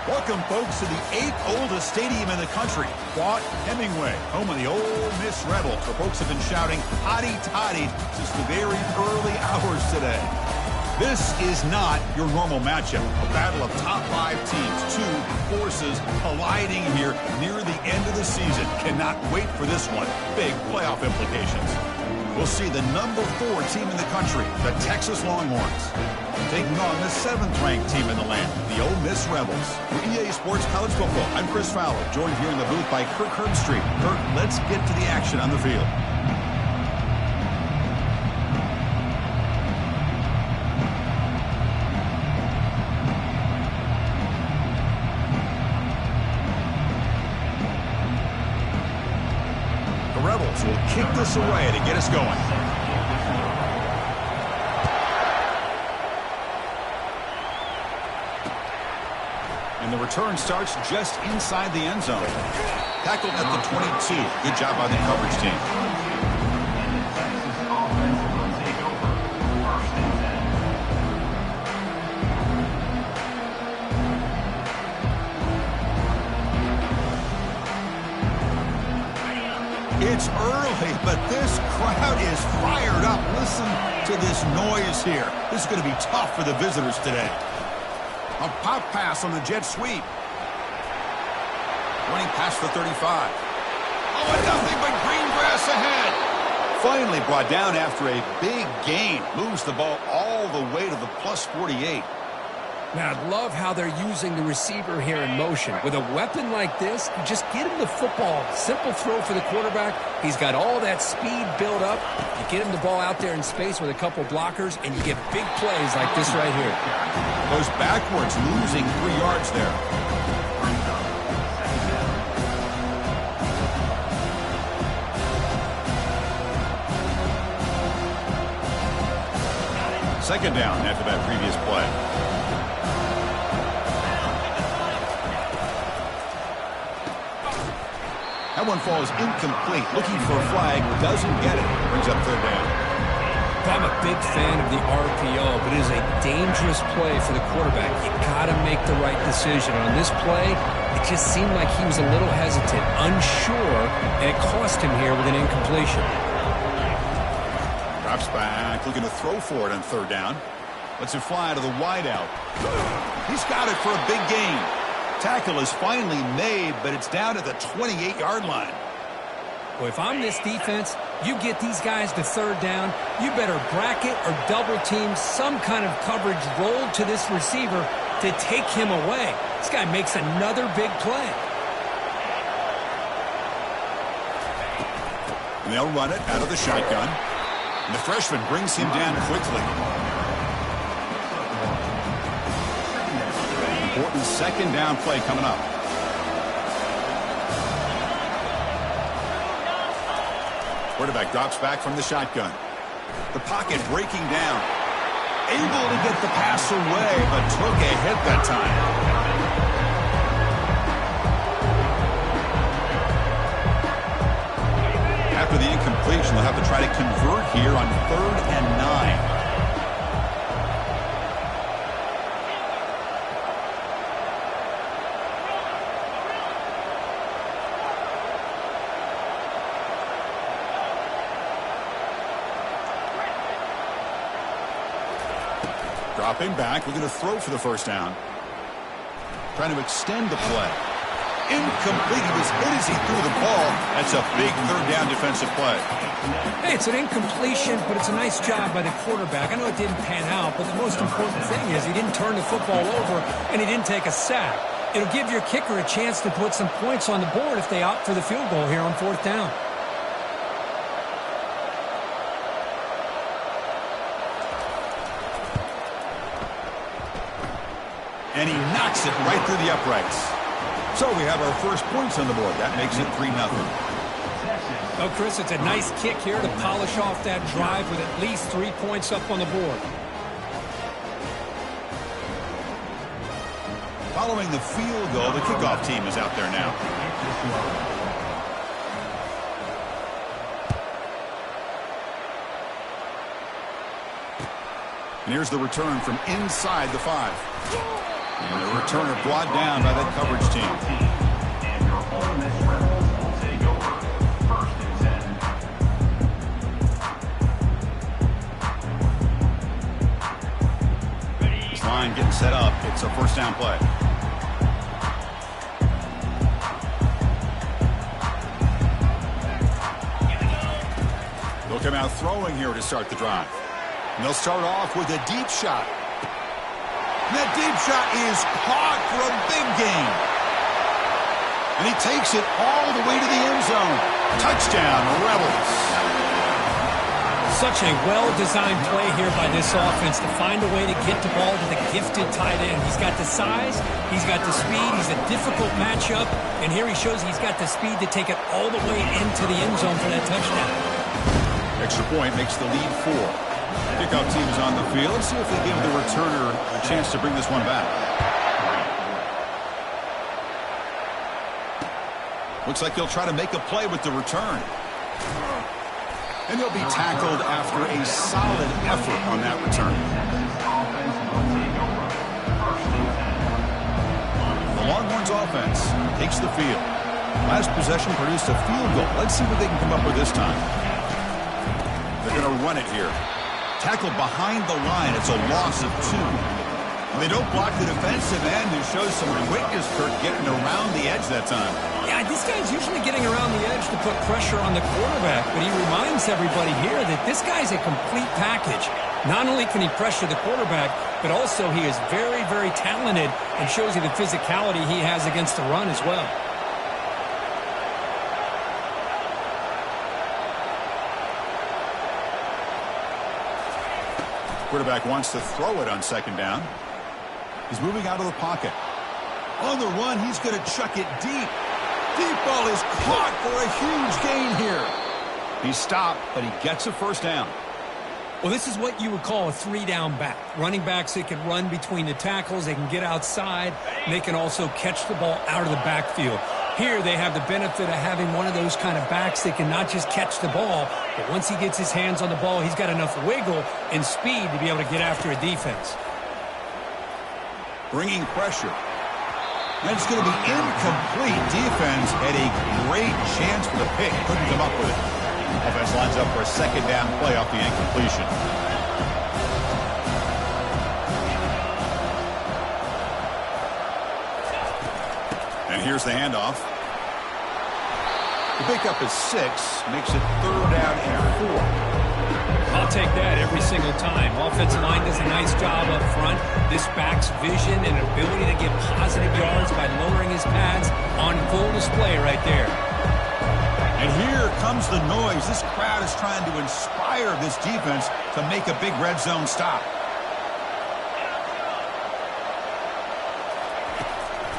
Welcome, folks, to the 8th oldest stadium in the country, Fort Hemingway, home of the Ole Miss Rebels, where folks have been shouting "Hotty Toddy" since the very early hours today. This is not your normal matchup, a battle of top 5 teams, two forces colliding here near the end of the season. Cannot wait for this one. Big playoff implications. We'll see the number 4 team in the country, the Texas Longhorns, taking on the 7th-ranked team in the land, the Ole Miss Rebels. For EA Sports College Football, I'm Chris Fowler, joined here in the booth by Kirk Herbstreit. Kirk, let's get to the action on the field. The Rebels will kick this away to get us going. And the return starts just inside the end zone. Tackled at the 22. Good job by the coverage team. It's early, but this crowd is fired up. Listen to this noise here. This is going to be tough for the visitors today. A pop pass on the jet sweep. Running past the 35. Oh, and nothing but green grass ahead. Finally brought down after a big gain. Moves the ball all the way to the plus 48. Now, I love how they're using the receiver here in motion. With a weapon like this, you just get him the football. Simple throw for the quarterback. He's got all that speed built up. You get him the ball out there in space with a couple blockers, and you get big plays like this right here. Goes backwards, losing 3 yards there. Second down after that previous play. That one falls incomplete. Looking for a flag. Doesn't get it. Brings up third down. I'm a big fan of the RPO, but it is a dangerous play for the quarterback. You got to make the right decision. On this play, it just seemed like he was a little hesitant, unsure, and it cost him here with an incompletion. Drops back, looking to throw for it on third down. Lets it fly to the wideout. He's got it for a big gain. Tackle is finally made, but it's down at the 28-yard line. Well, if I'm this defense, you get these guys to third down, you better bracket or double team some kind of coverage rolled to this receiver to take him away. This guy makes another big play. And they'll run it out of the shotgun. And the freshman brings him down quickly. Important second down play coming up. Quarterback drops back from the shotgun. The pocket breaking down. Able to get the pass away, but took a hit that time. After the incompletion, they'll have to try to convert here on 3rd and 9. Dropping back, we're going to throw for the first down. Trying to extend the play. Incomplete. He was hit as he threw the ball. That's a big third down defensive play. Hey, it's an incompletion, but it's a nice job by the quarterback. I know it didn't pan out, but the most important thing is he didn't turn the football over and he didn't take a sack. It'll give your kicker a chance to put some points on the board if they opt for the field goal here on 4th down. And he knocks it right through the uprights. So we have our first points on the board. That makes it 3-0. Well, Chris, it's a nice kick here to polish off that drive with at least 3 points up on the board. Following the field goal, the kickoff team is out there now. And here's the return from inside the 5. And the returner brought down by that coverage team. And your Ole Miss Rebels will take over 1st and 10. This line getting set up. It's a first down play. They'll come out throwing here to start the drive. And they'll start off with a deep shot. And that deep shot is caught for a big gain. And he takes it all the way to the end zone. Touchdown, Rebels. Such a well-designed play here by this offense to find a way to get the ball to the gifted tight end. He's got the size, he's got the speed, he's a difficult matchup, and here he shows he's got the speed to take it all the way into the end zone for that touchdown. Extra point makes the lead 4. Kickoff team is on the field. Let's see if they give the returner a chance to bring this one back. Looks like he'll try to make a play with the return. And he'll be tackled after a solid effort on that return. The Longhorns offense takes the field. Last possession produced a field goal. Let's see what they can come up with this time. They're going to run it here. Tackled behind the line. It's a loss of 2. They don't block the defensive end, who shows some quickness for getting around the edge that time. Yeah, this guy's usually getting around the edge to put pressure on the quarterback, but he reminds everybody here that this guy's a complete package. Not only can he pressure the quarterback, but also he is very, very talented and shows you the physicality he has against the run as well. Quarterback wants to throw it on second down. He's moving out of the pocket. On the run, he's going to chuck it deep. Deep ball is caught for a huge gain here. He stopped, but he gets a first down. Well, this is what you would call a 3-down back. Running backs, they can run between the tackles, they can get outside, and they can also catch the ball out of the backfield. Here, they have the benefit of having one of those kind of backs that can not just catch the ball, but once he gets his hands on the ball, he's got enough wiggle and speed to be able to get after a defense. Bringing pressure. And it's going to be incomplete. Defense had a great chance for the pick. Couldn't come up with it. Offense lines up for a second down play off the incompletion. And here's the handoff. The pickup is 6. Makes it 3rd down and 4. I'll take that every single time. Offensive line does a nice job up front. This back's vision and ability to get positive yards by lowering his pads on full display right there. And here comes the noise. This crowd is trying to inspire this defense to make a big red zone stop.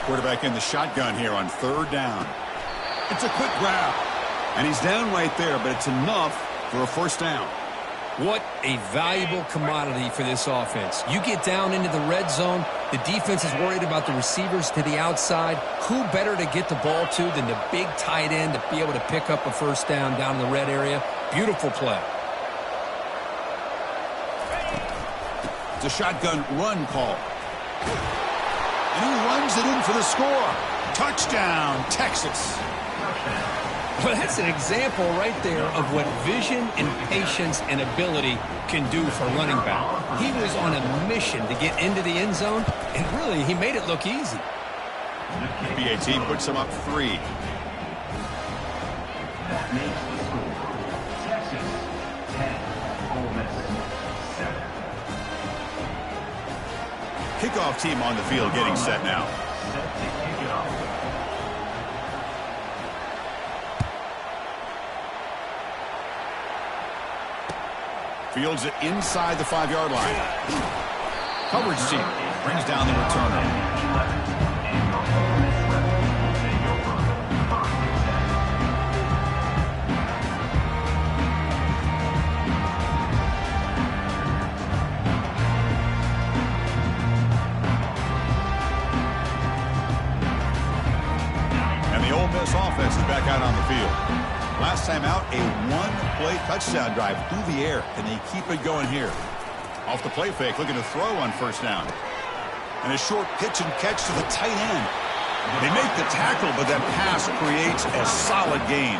Quarterback in the shotgun here on 3rd down. It's a quick grab. And he's down right there, but it's enough for a first down. What a valuable commodity for this offense. You get down into the red zone, the defense is worried about the receivers to the outside. Who better to get the ball to than the big tight end to be able to pick up a first down in the red area? Beautiful play. It's a shotgun run call. And he runs it in for the score. Touchdown, Texas. Well, that's an example right there of what vision and patience and ability can do for running back. He was on a mission to get into the end zone, and really, he made it look easy. The BAT puts him up 3. That makes the score Texas 10, Ole Miss 7. Kickoff team on the field getting set now. Set to kick it off. Fields it inside the 5-yard line. Coverage team brings down the returner. And the Ole Miss offense is back out on the field. Last time out, a one-play touchdown drive through the air. Can they keep it going here? Off the play fake, looking to throw on first down. And a short pitch and catch to the tight end. They make the tackle, but that pass creates a solid gain.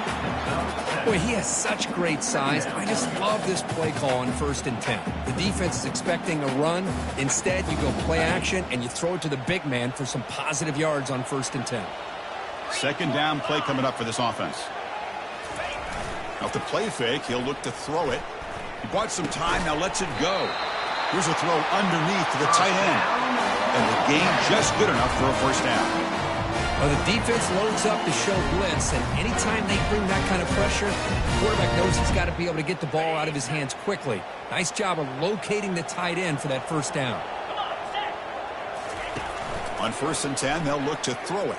Boy, he has such great size. I just love this play call on 1st and 10. The defense is expecting a run. Instead, you go play action, and you throw it to the big man for some positive yards on 1st and 10. 2nd down play coming up for this offense. Off the play fake, he'll look to throw it. He bought some time, now lets it go. Here's a throw underneath to the tight end. And the gain just good enough for a 1st down. Well, the defense loads up to show blitz, and anytime they bring that kind of pressure, the quarterback knows he's got to be able to get the ball out of his hands quickly. Nice job of locating the tight end for that 1st down. On 1st and 10, they'll look to throw it.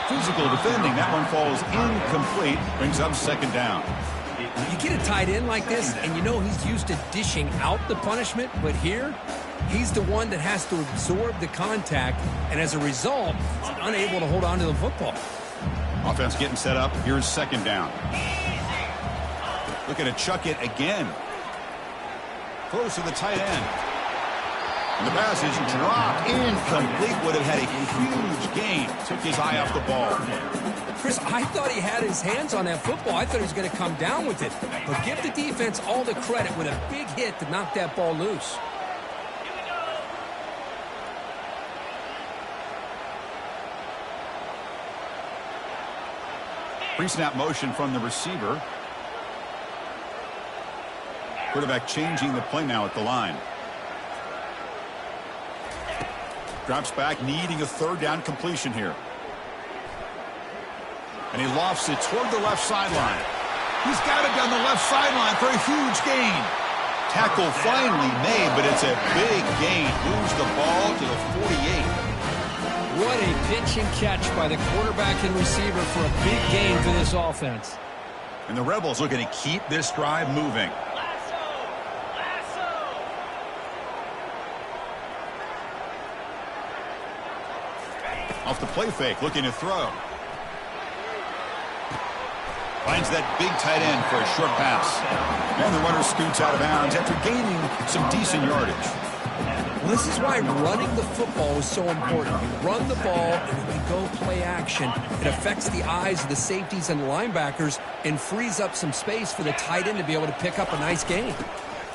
Physical defending. That one falls incomplete. Brings up 2nd down. You get a tight end like this, and you know he's used to dishing out the punishment, but here, he's the one that has to absorb the contact, and as a result, he's unable to hold on to the football. Offense getting set up. Here's 2nd down. Looking to chuck it again. Close to the tight end. And the pass is dropped. Incomplete. Would have had a huge gain. Took his eye off the ball. Chris, I thought he had his hands on that football. I thought he was going to come down with it. But give the defense all the credit with a big hit to knock that ball loose. Pre-snap motion from the receiver. Quarterback changing the play now at the line. Drops back, needing a 3rd down completion here. And he lofts it toward the left sideline. He's got it down the left sideline for a huge gain. Tackle finally made, but it's a big gain. Moves the ball to the 48. What a pitch and catch by the quarterback and receiver for a big gain for this offense. And the Rebels looking to keep this drive moving. Off the play fake, looking to throw. Finds that big tight end for a short pass. And the runner scoots out of bounds after gaining some decent yardage. Well, this is why running the football is so important. You run the ball, and then you go play action. It affects the eyes of the safeties and the linebackers and frees up some space for the tight end to be able to pick up a nice gain.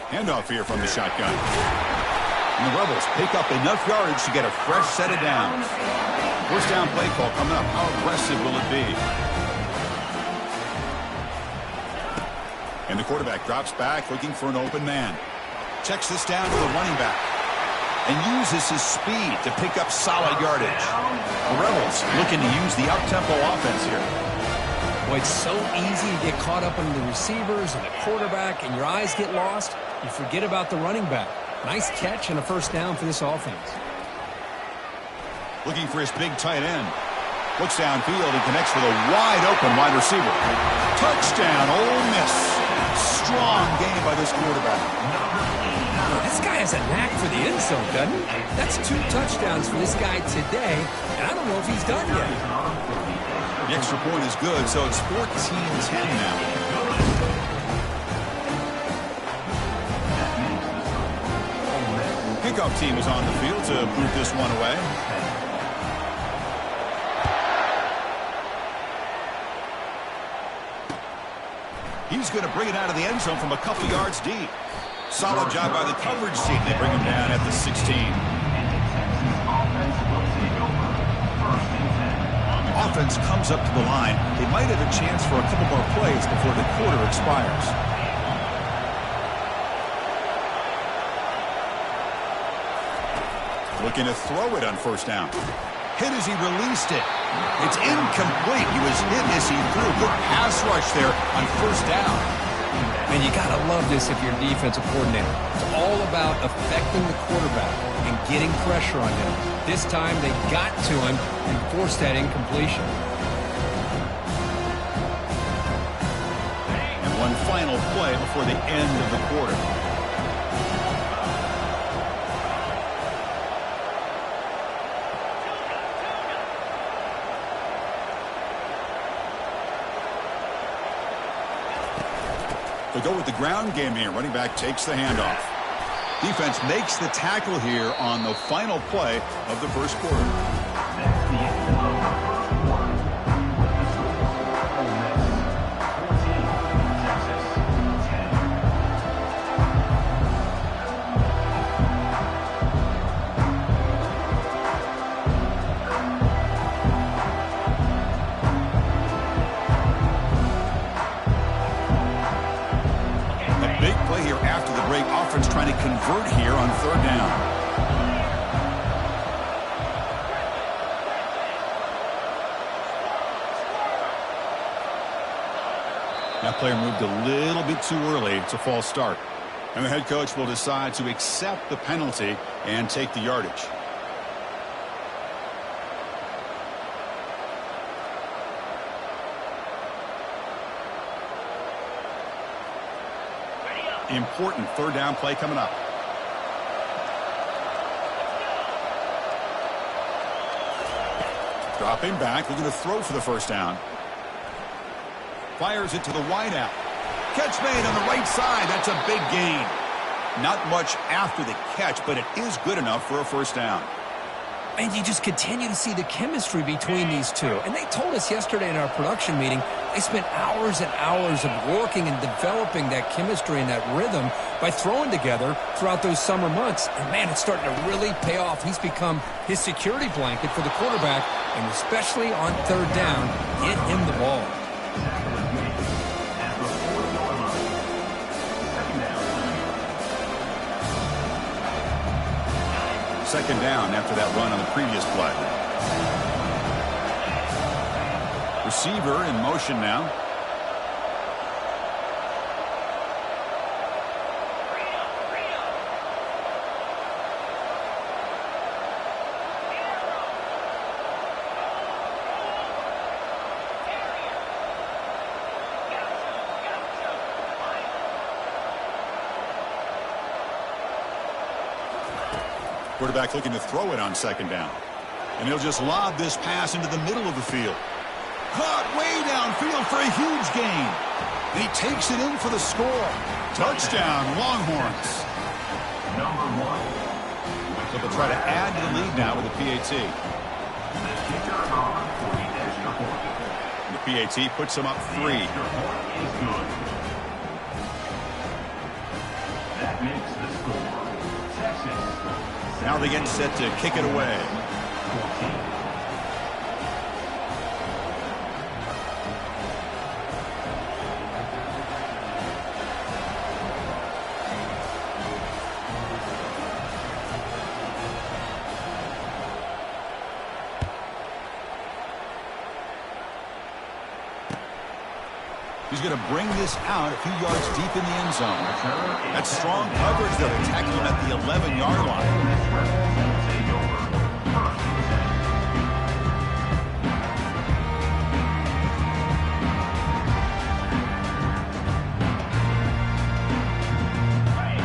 Handoff here from the shotgun. And the Rebels pick up enough yardage to get a fresh set of downs. 1st down play call coming up. How aggressive will it be? And the quarterback drops back, looking for an open man. Checks this down to the running back. And uses his speed to pick up solid yardage. The Rebels looking to use the up-tempo offense here. Boy, it's so easy to get caught up in the receivers and the quarterback, and your eyes get lost. You forget about the running back. Nice catch and a 1st down for this offense. Looking for his big tight end. Looks downfield and connects with a wide-open wide receiver. Touchdown, Ole Miss. Strong game by this quarterback. This guy has a knack for the end zone, doesn't he? That's 2 touchdowns for this guy today, and I don't know if he's done yet. The extra point is good, so it's 14-10 now. Kickoff team is on the field to boot this one away. He's going to bring it out of the end zone from a couple yards deep. Solid job by the coverage team. They bring him down at the 16. Offense comes up to the line. They might have a chance for a couple more plays before the quarter expires. Looking to throw it on 1st down. Hit as he released it. It's incomplete. He was hit as he threw. Good pass rush there on 1st down. And you got to love this if you're a defensive coordinator. It's all about affecting the quarterback and getting pressure on him. This time they got to him and forced that incompletion. And one final play before the end of the quarter. They go with the ground game here. Running back takes the handoff. Defense makes the tackle here on the final play of the first quarter. That's the end of the first quarter. The score, Ole Miss 14, Texas 10. A big play here after the break. Offense trying to convert here on third down. That player moved a little bit too early. It's a false start. And the head coach will decide to accept the penalty and take the yardage. Important third down play coming up. Dropping back, looking to throw for the first down. Fires it to the wideout. Catch made on the right side. That's a big gain. Not much after the catch, but it is good enough for a first down. And you just continue to see the chemistry between these two. And they told us yesterday in our production meeting, they spent hours and hours of working and developing that chemistry and that rhythm by throwing together throughout those summer months. And, man, it's starting to really pay off. He's become his security blanket for the quarterback, and especially on third down, get him the ball. Second down after that run on the previous play. Receiver in motion now. Quarterback looking to throw it on second down. And he'll just lob this pass into the middle of the field. Caught way downfield for a huge gain. And he takes it in for the score. Touchdown, Longhorns. Number 1. So they'll try to add to the lead now with the PAT. The kicker on for the extra point. And the PAT puts them up 3. Extra point is good. That makes the score. Texas. Now they get set to kick it away. 14. He's going to bring this out a few yards deep in the end zone. That's strong coverage, though. They tackle him at the 11-yard line.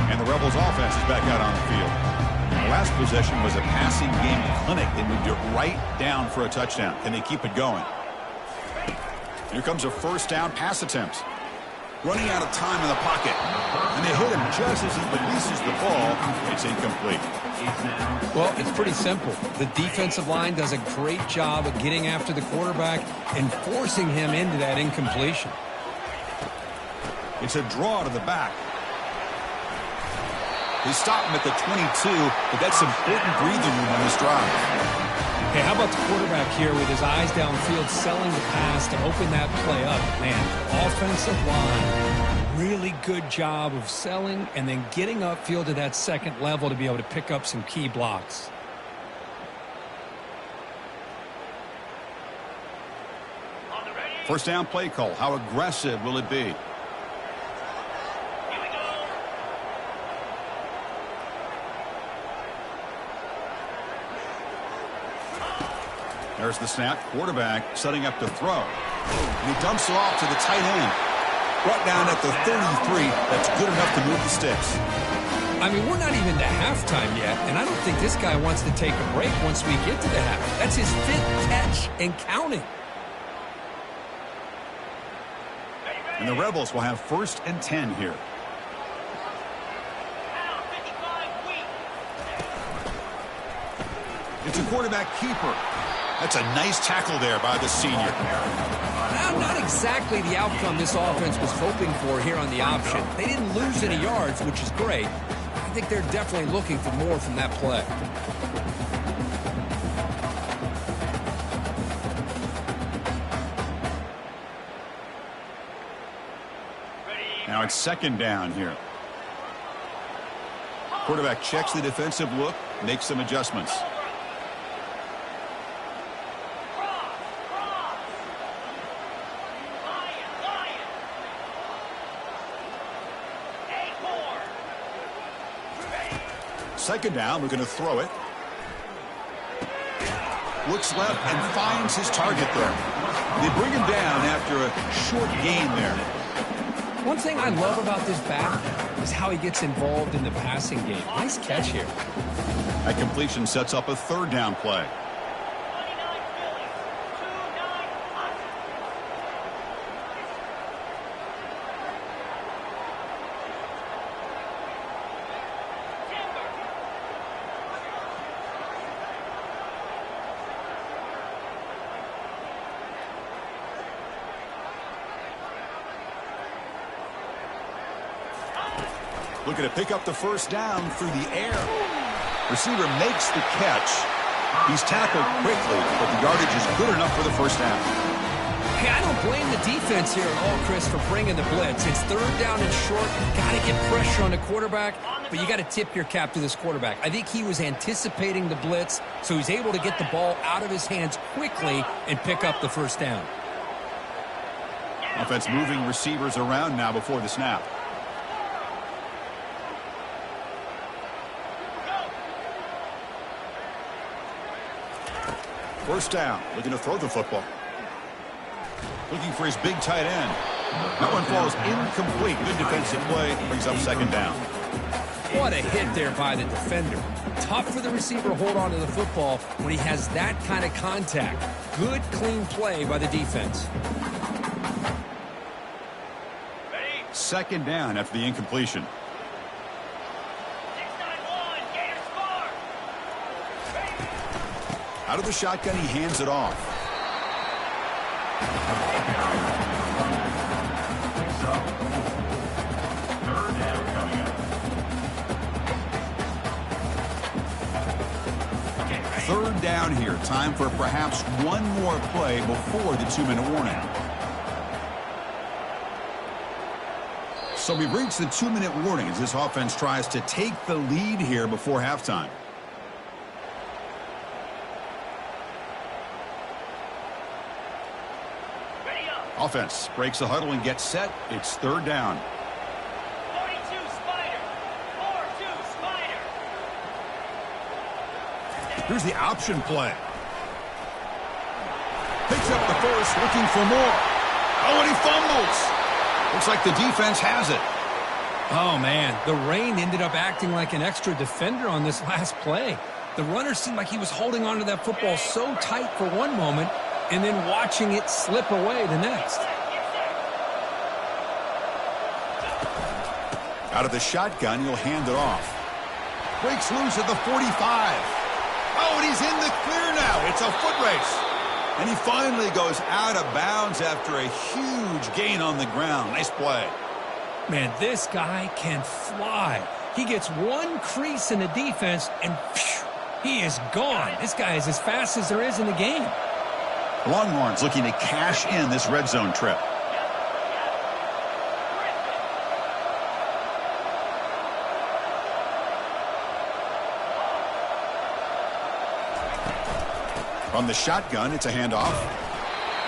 And the Rebels offense is back out on the field. The last possession was a passing game clinic. They moved it right down for a touchdown. Can they keep it going? Here comes a first down pass attempt. Running out of time in the pocket. And they hit him just as he releases the ball. It's incomplete. Well, it's pretty simple. The defensive line does a great job of getting after the quarterback and forcing him into that incompletion. It's a draw to the back. They stop him at the 22, but that's important breathing room on this drive. Hey, how about the quarterback here with his eyes downfield selling the pass to open that play up? Man, offensive line, really good job of selling and then getting upfield to that second level to be able to pick up some key blocks. First down play call. How aggressive will it be? There's the snap. Quarterback setting up to throw. And he dumps it off to the tight end. Brought down at the 33. That's good enough to move the sticks. I mean, we're not even to halftime yet, and I don't think this guy wants to take a break once we get to the half. That's his 5th catch and counting. And the Rebels will have 1st and 10 here. It's a quarterback keeper. That's a nice tackle there by the senior. Well, not exactly the outcome this offense was hoping for here on the option. They didn't lose any yards, which is great. I think they're definitely looking for more from that play. Now it's second down here. Quarterback checks the defensive look, makes some adjustments. Second down, we're going to throw it. Looks left and finds his target there. They bring him down after a short gain there. One thing I love about this back is how he gets involved in the passing game. Nice catch here. That completion sets up a third down play. Looking to pick up the first down through the air. Receiver makes the catch. He's tackled quickly, but the yardage is good enough for the first down. Hey, I don't blame the defense here at all, Chris, for bringing the blitz. It's third down and short. Got to get pressure on the quarterback, but you got to tip your cap to this quarterback. I think he was anticipating the blitz, so he's able to get the ball out of his hands quickly and pick up the first down. Offense moving receivers around now before the snap. First down, looking to throw the football. Looking for his big tight end. That one falls incomplete. Good defensive play, brings up second down. What a hit there by the defender. Tough for the receiver to hold on to the football when he has that kind of contact. Good, clean play by the defense. Second down after the incompletion. Out of the shotgun, he hands it off. Third down here. Time for perhaps one more play before the 2-minute warning. So we've reached the 2-minute warning as this offense tries to take the lead here before halftime. Offense breaks the huddle and gets set. It's third down. 42 Spider. 4-2 Spider. Here's the option play. Picks up the first, looking for more. Oh, and he fumbles. Looks like the defense has it. Oh, man, the rain ended up acting like an extra defender on this last play. The runner seemed like he was holding on to that football so tight for one moment and then watching it slip away the next. Out of the shotgun, he'll hand it off. Breaks loose at the 45. Oh, and he's in the clear now. It's a foot race. And he finally goes out of bounds after a huge gain on the ground. Nice play. Man, this guy can fly. He gets one crease in the defense, and phew, he is gone. This guy is as fast as there is in the game. Longhorns looking to cash in this red zone trip. From the shotgun, it's a handoff.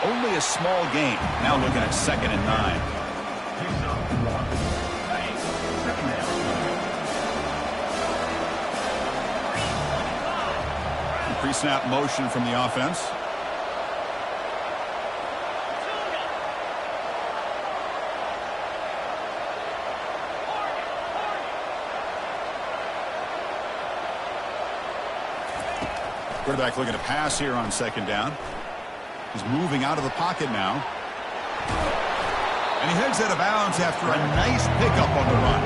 Only a small gain. Now looking at 2nd and 9. Pre-snap motion from the offense. Quarterback looking to pass here on 2nd down. He's moving out of the pocket now. And he heads out of bounds after a nice pickup on the run.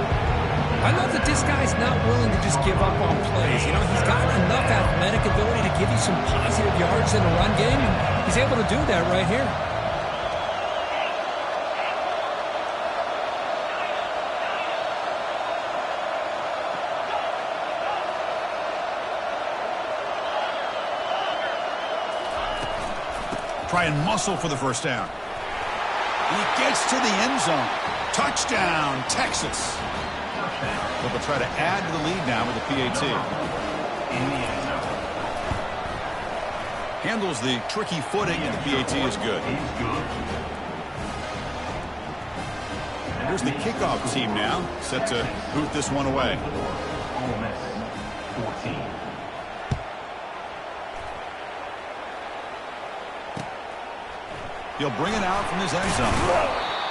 I love that this guy's not willing to just give up on plays. You know, he's got enough athletic ability to give you some positive yards in the run game, and he's able to do that right here. Try and muscle for the first down. He gets to the end zone. Touchdown, Texas. They'll try to add to the lead now with the PAT. Handles the tricky footing, and the PAT is good. Here's the kickoff team now, set to boot this one away. Ole Miss 14. He'll bring it out from his end zone.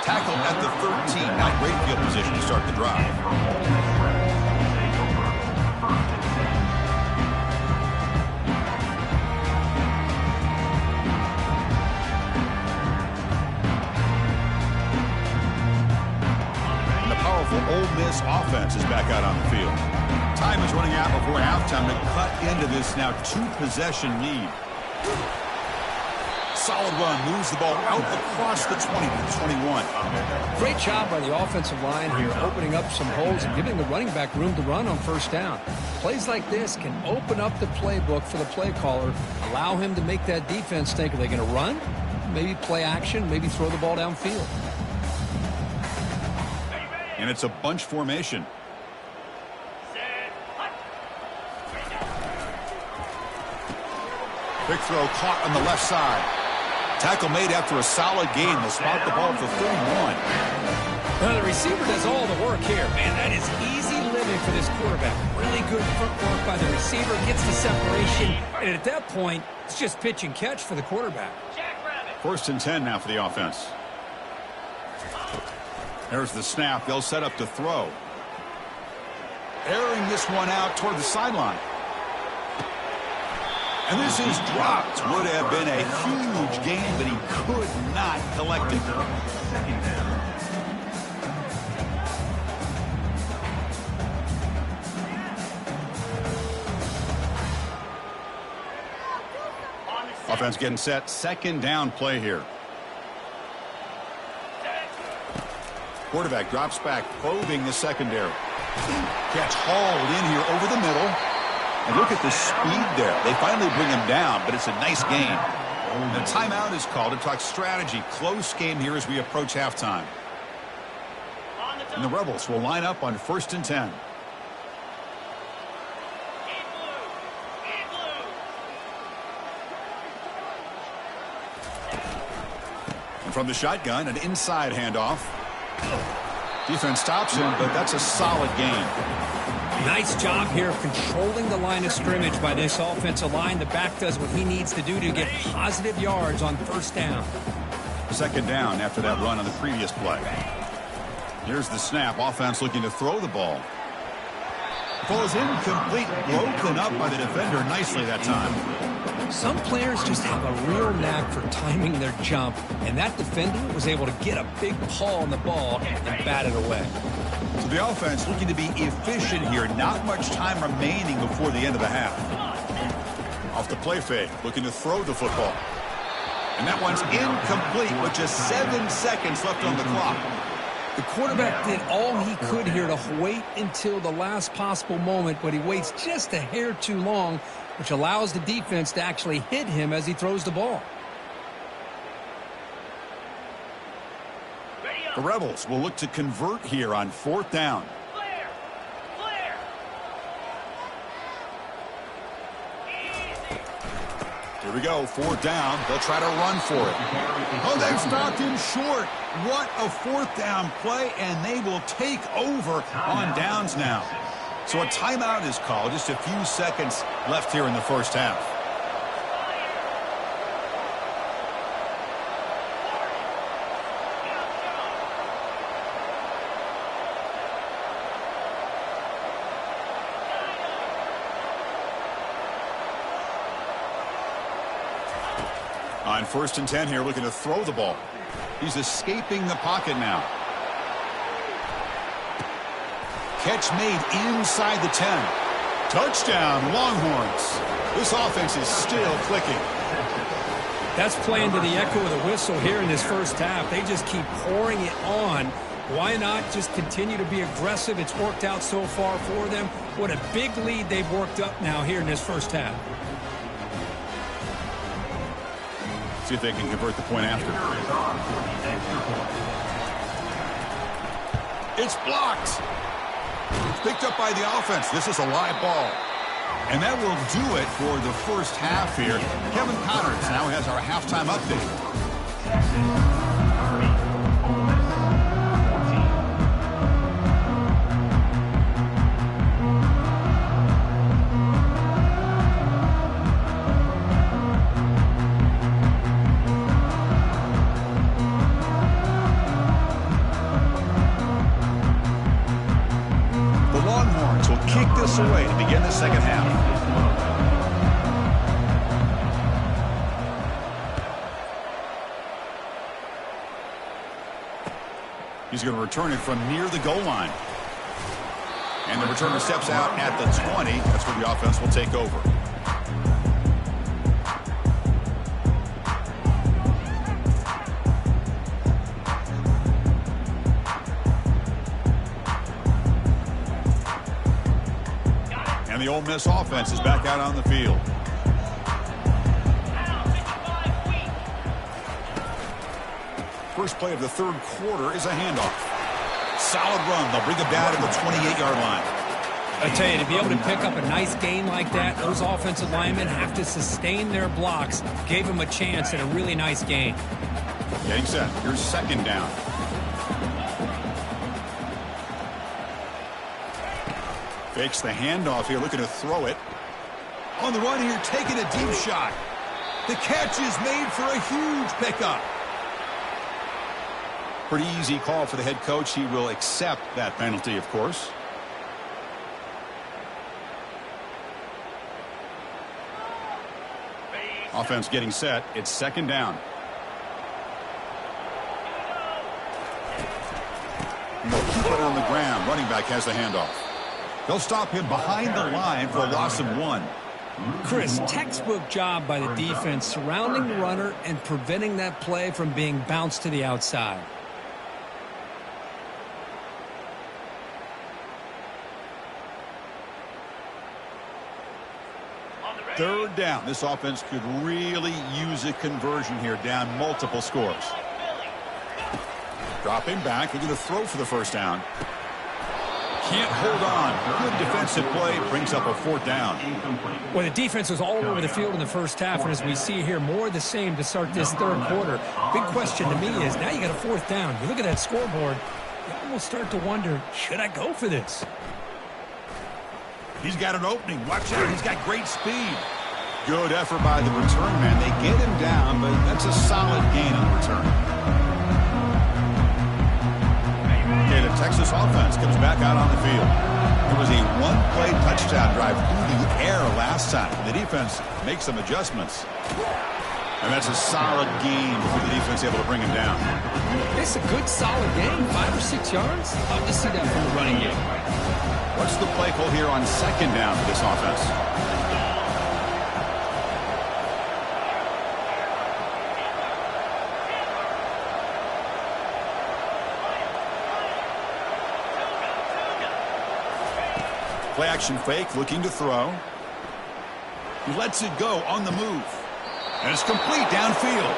Tackle at the 13. Not great field position to start the drive. And the powerful Ole Miss offense is back out on the field. Time is running out before halftime to cut into this now two-possession lead. Solid run, moves the ball out across the 20 to the 21. Great job by the offensive line here, opening up some holes and giving the running back room to run on first down. Plays like this can open up the playbook for the play caller, allow him to make that defense think, are they going to run? Maybe play action, maybe throw the ball downfield. And it's a bunch formation. Quick throw caught on the left side. Tackle made after a solid gain. They'll spot the ball for 31. Well, the receiver does all the work here, man. That is easy living for this quarterback. Really good footwork by the receiver. Gets the separation. And at that point, it's just pitch and catch for the quarterback. First and 10 now for the offense. There's the snap. They'll set up to throw. Airing this one out toward the sideline. And this is dropped. Would have been a huge gain, but he could not collect it. Second down. Offense getting set. Second down play here. Quarterback drops back, probing the secondary. Catch hauled in here over the middle. And look at the speed there. They finally bring him down, but it's a nice gain. And a timeout is called to talk strategy. Close game here as we approach halftime. And the Rebels will line up on first and 10. And from the shotgun, an inside handoff. Defense stops him, but that's a solid gain. Nice job here of controlling the line of scrimmage by this offensive line. The back does what he needs to do to get positive yards on first down. Second down after that run on the previous play. Here's the snap. Offense looking to throw the ball. Ball is incomplete. Broken up by the defender nicely that time. Some players just have a real knack for timing their jump, and that defender was able to get a big paw on the ball and bat it away. So the offense looking to be efficient here. Not much time remaining before the end of the half. Off the play fake, looking to throw the football. And that one's incomplete with just 7 seconds left on the clock. The quarterback did all he could here to wait until the last possible moment, but he waits just a hair too long, which allows the defense to actually hit him as he throws the ball. The Rebels will look to convert here on fourth down. Here we go, fourth down. They'll try to run for it. Oh, they've stopped him short. What a fourth down play, and they will take over on downs now. So a timeout is called. Just a few seconds left here in the first half. On first and 10 here, looking to throw the ball. He's escaping the pocket now. Catch made inside the 10. Touchdown, Longhorns. This offense is still clicking. That's playing to the echo of the whistle here in this first half. They just keep pouring it on. Why not just continue to be aggressive? It's worked out so far for them. What a big lead they've worked up now here in this first half. See if they can convert the point after. It's blocked. It's picked up by the offense. This is a live ball. And that will do it for the first half here. Kevin Connors now has our halftime update. Away to begin the second half. He's going to return it from near the goal line. And the returner steps out at the 20. That's where the offense will take over. And the Ole Miss offense is back out on the field. First play of the third quarter is a handoff. Solid run. They'll bring it down to the 28-yard line. I tell you, to be able to pick up a nice gain like that, those offensive linemen have to sustain their blocks. Gave them a chance at a really nice gain. Getting set. Here's second down. Fakes the handoff here, looking to throw it. On the run here, taking a deep shot. The catch is made for a huge pickup. Pretty easy call for the head coach. He will accept that penalty, of course. Offense getting set. It's second down. And they'll keep it on the ground. Running back has the handoff. They'll stop him behind the line for a loss of 1. Chris, textbook job by the defense surrounding the runner and preventing that play from being bounced to the outside. Third down. This offense could really use a conversion here, down multiple scores. Dropping back. They're going to throw for the first down. Can't hold on. Good defensive play. Brings up a fourth down. Well, the defense was all over the field in the first half, and as we see here, more of the same to start this third quarter. Big question to me is, now you got a fourth down. You look at that scoreboard, you almost start to wonder, should I go for this? He's got an opening. Watch out. He's got great speed. Good effort by the return man. They get him down, but that's a solid gain on the return. Okay, the Texas offense comes back out on the field. It was a one-play touchdown drive through the air last time. The defense makes some adjustments. And that's a solid gain for the defense able to bring him down. It's a good, solid gain. 5 or 6 yards. Love to see that from the running game. What's the play call here on second down for this offense? Play action fake, looking to throw. He lets it go on the move. And it's complete downfield.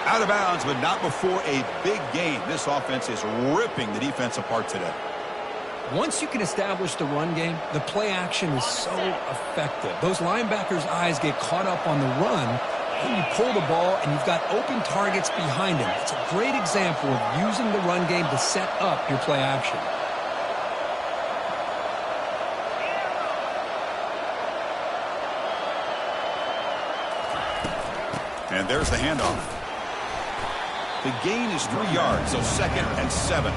Out of bounds, but not before a big gain. This offense is ripping the defense apart today. Once you can establish the run game, the play action is so effective. Those linebackers' eyes get caught up on the run, and you pull the ball, and you've got open targets behind him. It's a great example of using the run game to set up your play action. And there's the handoff. The gain is 3 yards, so second and 7.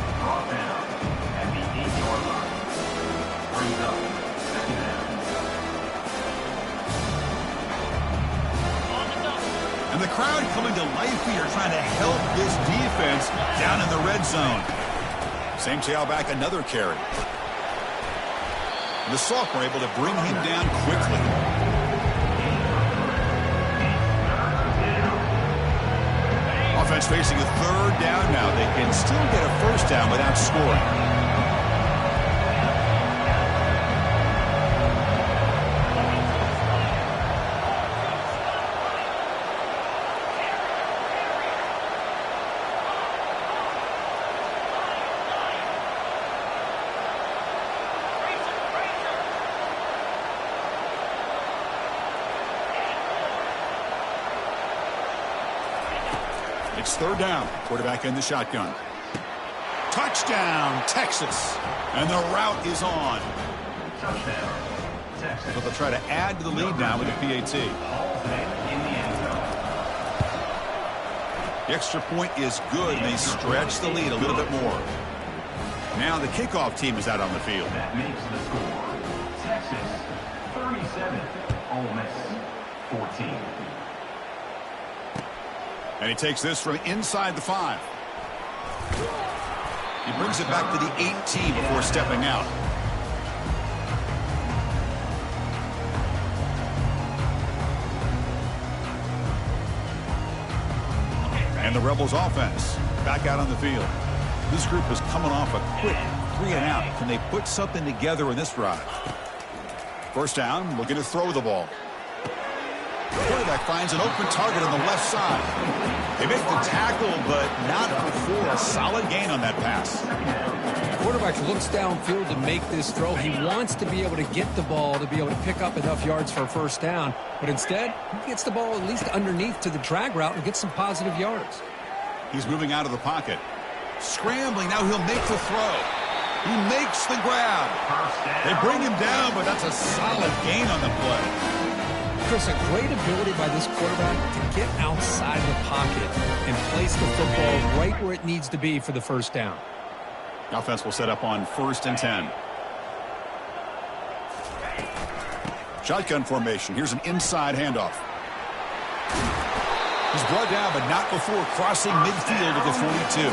And the crowd coming to life here, trying to help this defense down in the red zone. Same tailback, another carry. The sophomore able to bring him down quickly. Offense facing a third down now. They can still get a first down without scoring. It's third down. Quarterback in the shotgun. Touchdown, Texas. And the route is on. Touchdown, Texas. So they'll try to add to the lead now with a PAT. The extra point is good, and they stretch the lead a little bit more. Now the kickoff team is out on the field. That makes the score. Texas 37, Ole Miss 14. And he takes this from inside the 5. He brings it back to the 18 before stepping out. And the Rebels offense back out on the field. This group is coming off a quick 3-and-out. Can they put something together in this drive? First down, looking to throw the ball. The quarterback finds an open target on the left side. They make the tackle, but not before a solid gain on that pass. The quarterback looks downfield to make this throw. He wants to be able to get the ball to be able to pick up enough yards for a first down. But instead, he gets the ball at least underneath to the drag route and gets some positive yards. He's moving out of the pocket. Scrambling, now he'll make the throw. He makes the grab. They bring him down, but that's a solid gain on the play. Chris, a great ability by this quarterback to get outside the pocket and place the football right where it needs to be for the first down. The offense will set up on 1st and 10. Shotgun formation. Here's an inside handoff. He's brought down, but not before crossing midfield at the 42.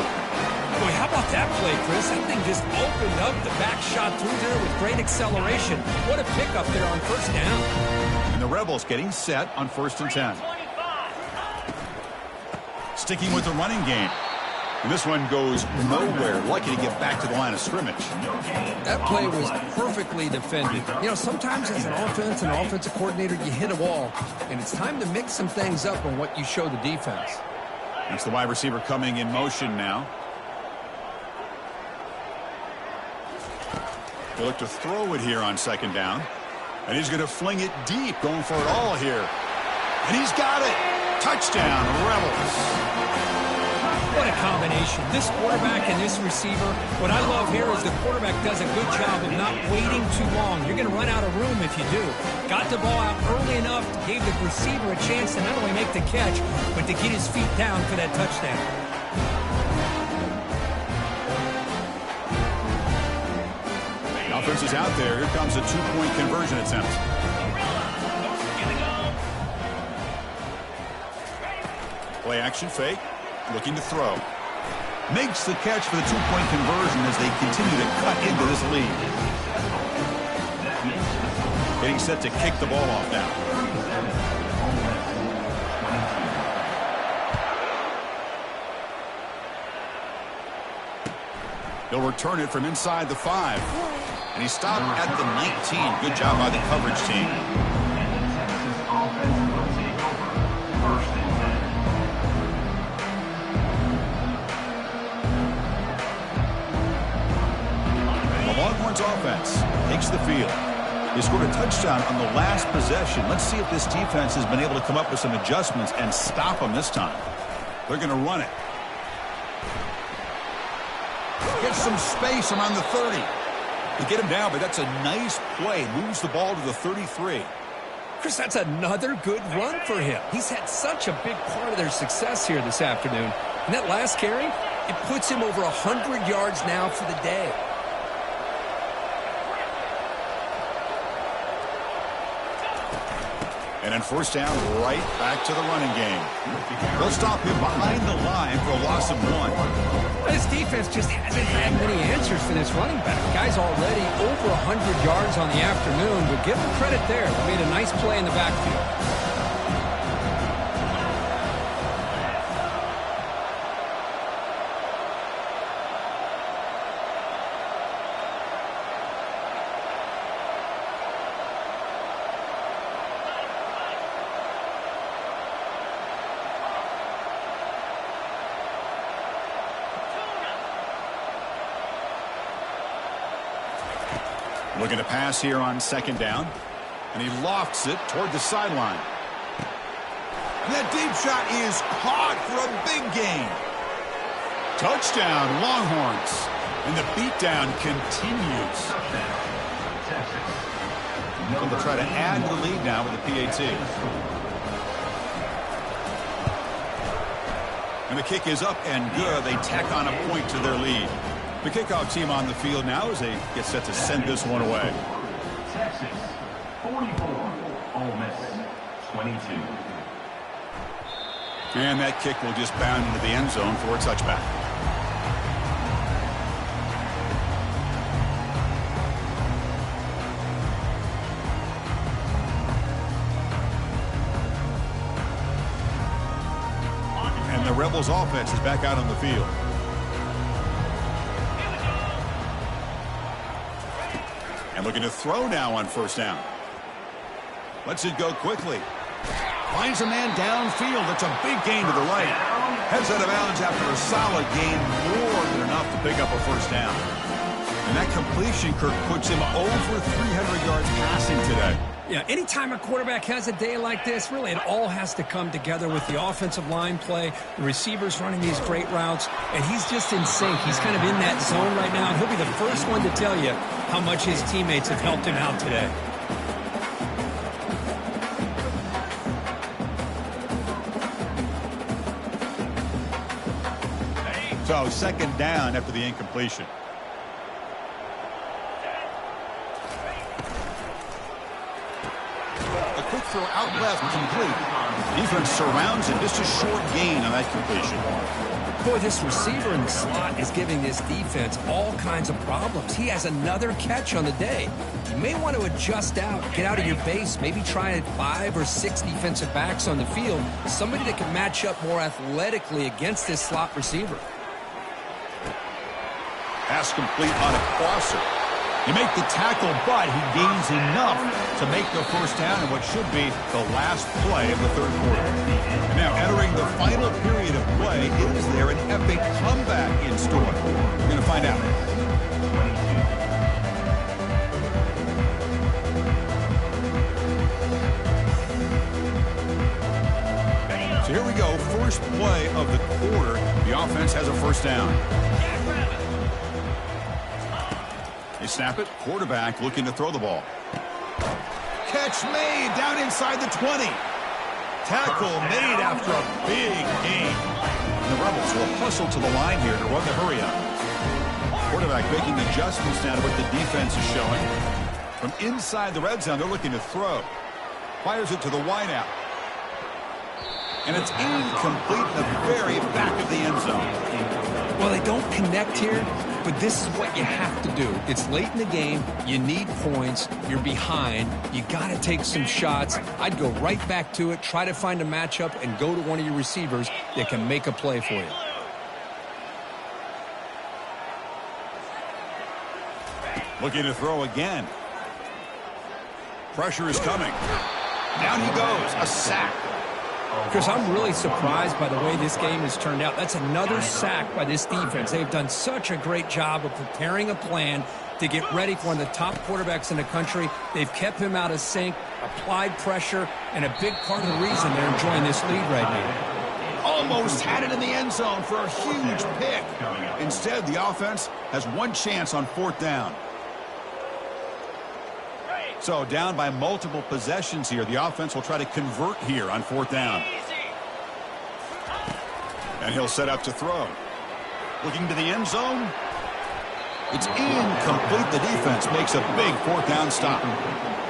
Boy, how about that play, Chris? That thing just opened up. The back shot through there with great acceleration. What a pickup there on first down. And the Rebels getting set on 1st and 10. Sticking with the running game. And this one goes nowhere. Lucky to get back to the line of scrimmage. That play was perfectly defended. You know, sometimes as an offense and offensive coordinator, you hit a wall. And it's time to mix some things up on what you show the defense. That's the wide receiver coming in motion now. They look to throw it here on 2nd down. And he's going to fling it deep, going for it all here. And he's got it. Touchdown, Rebels. What a combination. This quarterback and this receiver. What I love here is the quarterback does a good job of not waiting too long. You're going to run out of room if you do. Got the ball out early enough, gave the receiver a chance to not only make the catch, but to get his feet down for that touchdown. Offense is out there. Here comes a 2-point conversion attempt. Play action fake. Looking to throw. Makes the catch for the 2-point conversion as they continue to cut into this lead. Getting set to kick the ball off now. He'll return it from inside the 5. And he stopped at the 19. Good job by the coverage team. The Longhorns offense takes the field. They scored a touchdown on the last possession. Let's see if this defense has been able to come up with some adjustments and stop them this time. They're going to run it. Get some space around the 30. They get him down, but that's a nice play. Moves the ball to the 33. Chris, that's another good run for him. He's had such a big part of their success here this afternoon. And that last carry, it puts him over 100 yards now for the day. And on first down, right back to the running game. They'll stop him behind the line for a loss of 1. This defense just hasn't had many answers for this running back. Guy's already over 100 yards on the afternoon, but give him credit there. He made a nice play in the backfield. Looking to pass here on second down. And he lofts it toward the sideline. And that deep shot is caught for a big gain. Touchdown, Longhorns. And the beatdown continues. And they'll try to add to the lead now with the PAT. And the kick is up and good. They tack on a point to their lead. The kickoff team on the field now as they get set to send this one away. Texas 44, Ole Miss 22. And that kick will just bound into the end zone for a touchback. And the Rebels offense is back out on the field. And looking to throw now on first down. Lets it go quickly. Finds a man downfield. That's a big gain to the right. Heads out of bounds after a solid gain, more than enough to pick up a first down. And that completion, Kirk, puts him over 300 yards passing today. Yeah, anytime a quarterback has a day like this, really it all has to come together with the offensive line play, the receivers running these great routes, and he's just in sync. He's kind of in that zone right now. He'll be the first one to tell you how much his teammates have helped him out today. So second down after the incompletion. A quick throw out left, complete. Defense surrounds him, just a short gain on that completion. Boy, this receiver in the slot is giving this defense all kinds of problems. He has another catch on the day. You may want to adjust out, get out of your base, maybe try 5 or 6 defensive backs on the field, somebody that can match up more athletically against this slot receiver. Pass complete on a crosser. He make the tackle, but he gains enough to make the first down in what should be the last play of the third quarter. And now entering the final period of play, is there an epic comeback in store? We're going to find out. So here we go, first play of the quarter. The offense has a first down. They snap it. Quarterback looking to throw the ball. Catch made down inside the 20. Tackle made after a big gain. And the Rebels will hustle to the line here to run the hurry up. Quarterback making adjustments now to what the defense is showing. From inside the red zone, they're looking to throw. Fires it to the wideout. And it's incomplete in the very back of the end zone. Well, they don't connect here, but this is what you have to do. It's late in the game. You need points. You're behind. You got to take some shots. I'd go right back to it, try to find a matchup, and go to one of your receivers that can make a play for you. Looking to throw again. Pressure is coming. Down he goes. A sack. Chris, I'm really surprised by the way this game has turned out. That's another sack by this defense. They've done such a great job of preparing a plan to get ready for one of the top quarterbacks in the country. They've kept him out of sync, applied pressure, and a big part of the reason they're enjoying this lead right now. Almost had it in the end zone for a huge pick. Instead, the offense has one chance on fourth down. So down by multiple possessions here. The offense will try to convert here on fourth down. And he'll set up to throw. Looking to the end zone. It's incomplete. The defense makes a big fourth down stop.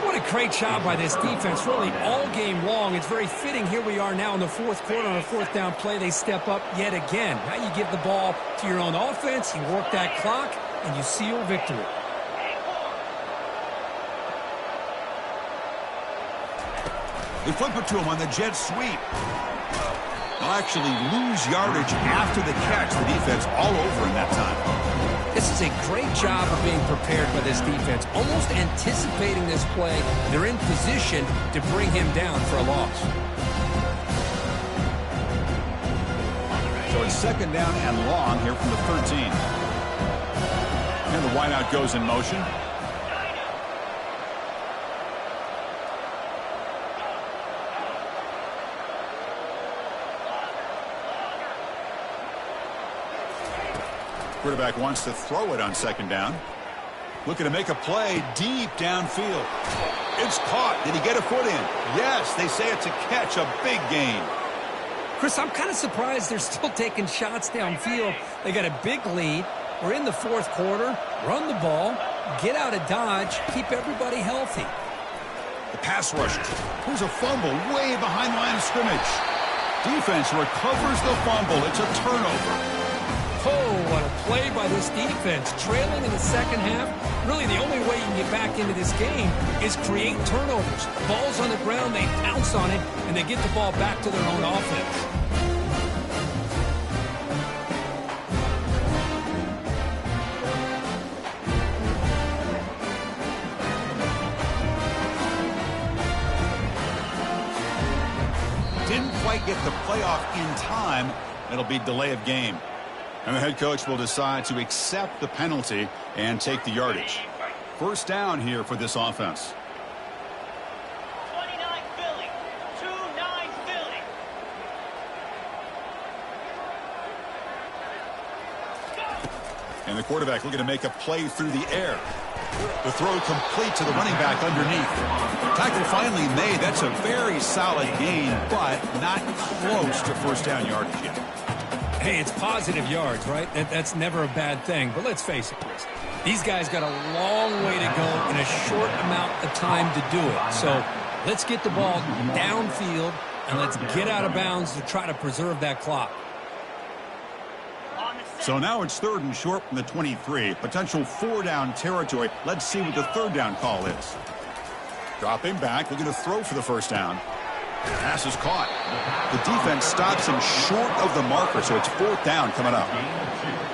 What a A great job by this defense, really all game long. It's very fitting. Here we are now in the fourth quarter on a fourth down play. They step up yet again. Now you give the ball to your own offense, you work that clock, and you seal victory. They flip it to him on the jet sweep. They'll actually lose yardage after the catch. The defense all over him that time. This is a great job of being prepared by this defense, almost anticipating this play. They're in position to bring him down for a loss. So it's second down and long here from the 13. And the wideout goes in motion. Quarterback wants to throw it on second down. Looking to make a play deep downfield. It's caught. Did he get a foot in? Yes, they say it's a catch, a big gain. Chris, I'm kind of surprised they're still taking shots downfield. They got a big lead. We're in the fourth quarter. Run the ball. Get out of Dodge. Keep everybody healthy. The pass rush. Here's a fumble way behind the line of scrimmage. Defense recovers the fumble. It's a turnover. Oh, what a play by this defense. Trailing in the second half. Really, the only way you can get back into this game is create turnovers. The ball's on the ground, they pounce on it, and they get the ball back to their own offense. Didn't quite get the playoff in time. It'll be delay of game. And the head coach will decide to accept the penalty and take the yardage. First down here for this offense. 29 Philly. 2-9 Philly. And the quarterback looking to make a play through the air. The throw complete to the running back underneath. Tackle finally made. That's a very solid gain, but not close to first down yardage yet. Hey, it's positive yards, right? That's never a bad thing. But let's face it, Chris. These guys got a long way to go in a short amount of time to do it. So let's get the ball downfield, and let's get out of bounds to try to preserve that clock. So now it's third and short from the 23. Potential four-down territory. Let's see what the third down call is. Dropping back, looking to throw for the first down. Pass is caught. The defense stops him short of the marker, so it's fourth down coming up.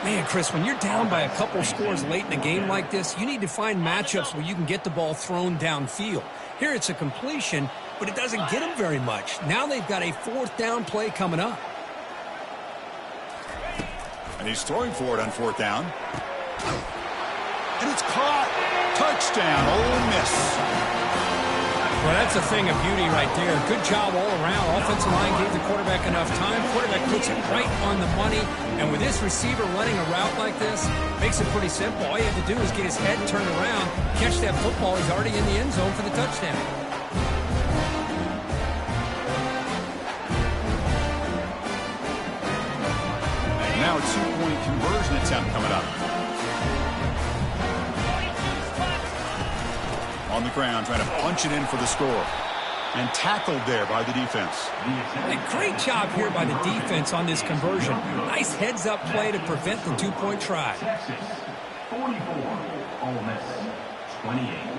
Man, Chris, when you're down by a couple scores late in a game like this, you need to find matchups where you can get the ball thrown downfield. Here it's a completion, but it doesn't get them very much. Now they've got a fourth down play coming up. And he's throwing for it on fourth down. And it's caught. Touchdown, Ole Miss. Well, that's a thing of beauty right there. Good job all around. Offensive line gave the quarterback enough time. Quarterback puts it right on the money. And with this receiver running a route like this, makes it pretty simple. All you have to do is get his head turned around, catch that football. He's already in the end zone for the touchdown. Now a two-point conversion attempt coming up. On the ground, trying to punch it in for the score. And tackled there by the defense. A great job here by the defense on this conversion. Nice heads-up play to prevent the two-point try. Texas 44. Ole Miss 28.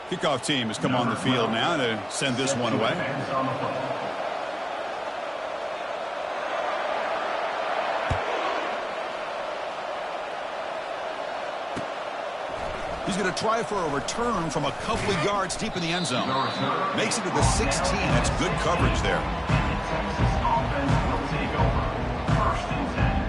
Kickoff team has come on the field now to send this one away. He's going to try for a return from a couple of yards deep in the end zone. Makes it to the 16. That's good coverage there. Texas offense will take over. First and 10.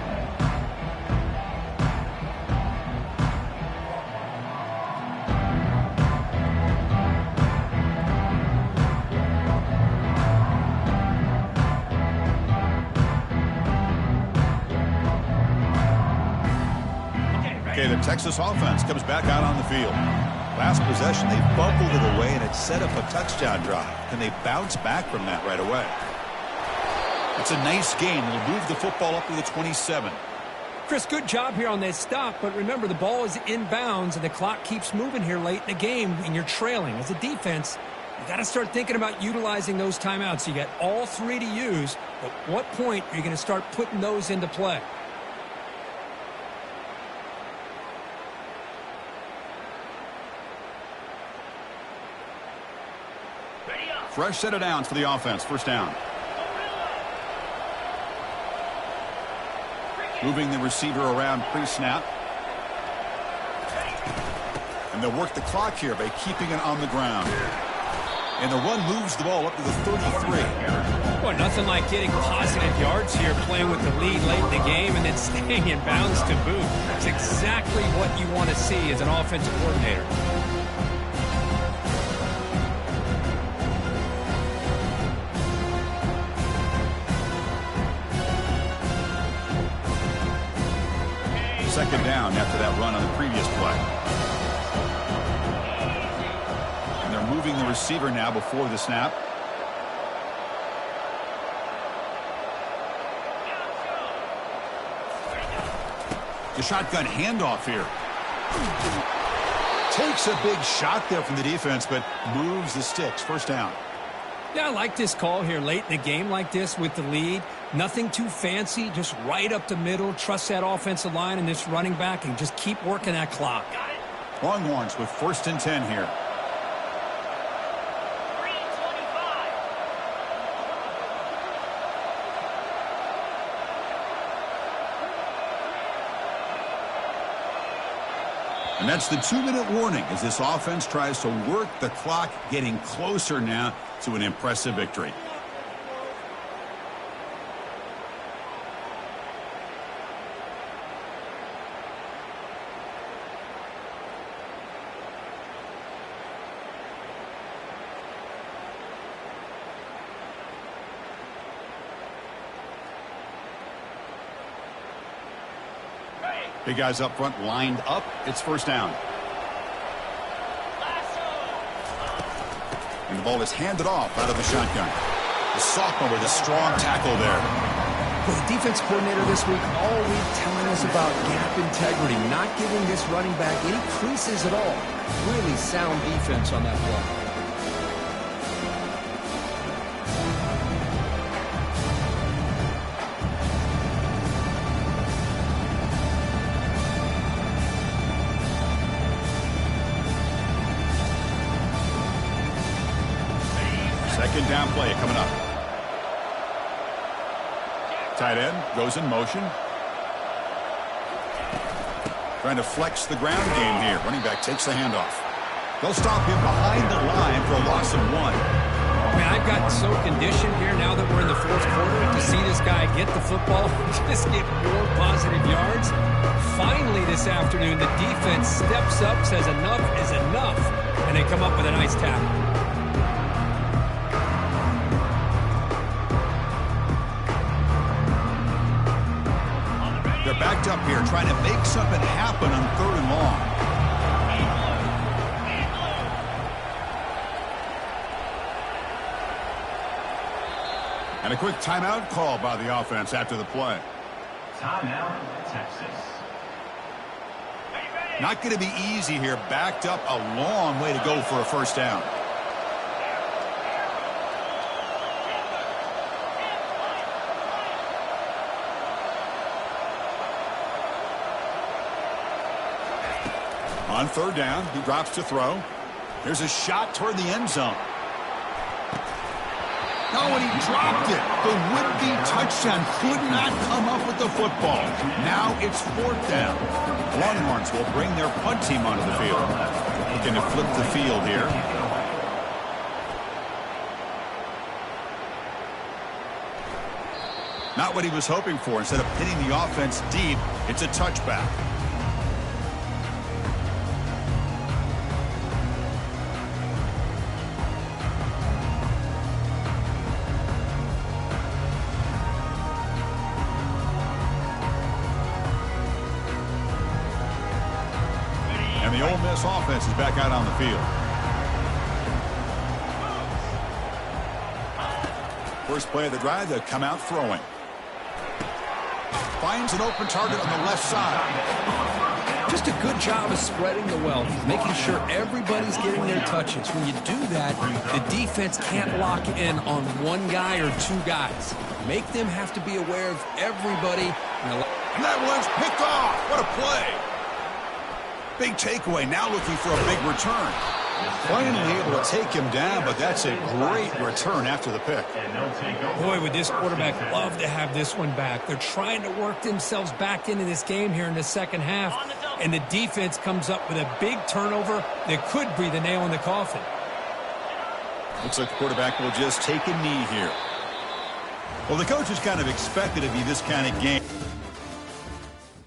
Okay, the Texas offense comes back out on the field. Last possession, they fumbled it away, and it set up a touchdown drive. Can they bounce back from that right away? It's a nice gain. It'll move the football up to the 27. Chris, good job here on that stop, but remember, the ball is inbounds, and the clock keeps moving here late in the game, and you're trailing. As a defense, you got to start thinking about utilizing those timeouts. You got all three to use. At what point are you going to start putting those into play? Fresh set of downs for the offense. First down. Moving the receiver around pre-snap. And they'll work the clock here by keeping it on the ground. And the run moves the ball up to the 33. Well, nothing like getting positive yards here, playing with the lead late in the game, and then staying in bounds to boot. It's exactly what you want to see as an offensive coordinator. Second down after that run on the previous play. And they're moving the receiver now before the snap. The shotgun handoff here. Takes a big shot there from the defense, but moves the sticks. First down. Yeah, I like this call here late in the game like this with the lead. Nothing too fancy, just right up the middle. Trust that offensive line and this running back and just keep working that clock. Longhorns with 1st and 10 here. And that's the 2-minute warning as this offense tries to work the clock, getting closer now to an impressive victory. Big guys up front lined up. It's first down. And the ball is handed off out of the shotgun. The sophomore with a strong tackle there. Well, the defense coordinator this week all week telling us about gap integrity, not giving this running back any creases at all. Really sound defense on that play. Second down play coming up. Tight end goes in motion. Trying to flex the ground game here. Running back takes the handoff. They'll stop him behind the line for a loss of 1. Man, I've gotten so conditioned here now that we're in the fourth quarter to see this guy get the football, just get more positive yards. Finally this afternoon, the defense steps up, says enough is enough, and they come up with a nice tackle. They're backed up here trying to make something happen on 3rd and long. And a quick timeout call by the offense after the play. Timeout, Texas. Not going to be easy here. Backed up a long way to go for a first down. On 3rd down, he drops to throw. There's a shot toward the end zone. No, and he dropped it. The would-be touchdown could not come up with the football. Now it's 4th down. Longhorns will bring their punt team onto the field. Looking to flip the field here. Not what he was hoping for. Instead of hitting the offense deep, it's a touchback. Miss offense is back out on the field. First play of the drive, they'll come out throwing. Finds an open target on the left side. Just a good job of spreading the wealth, making sure everybody's getting their touches. When you do that, the defense can't lock in on one guy or two guys. Make them have to be aware of everybody. And that one's picked off. What a play. Big takeaway, now looking for a big return. Finally able to take him down, but that's a great return after the pick. Boy, would this quarterback love to have this one back. They're trying to work themselves back into this game here in the second half, and the defense comes up with a big turnover that could breathe a nail in the coffin. Looks like the quarterback will just take a knee here. Well, the coaches kind of expected it to be this kind of game.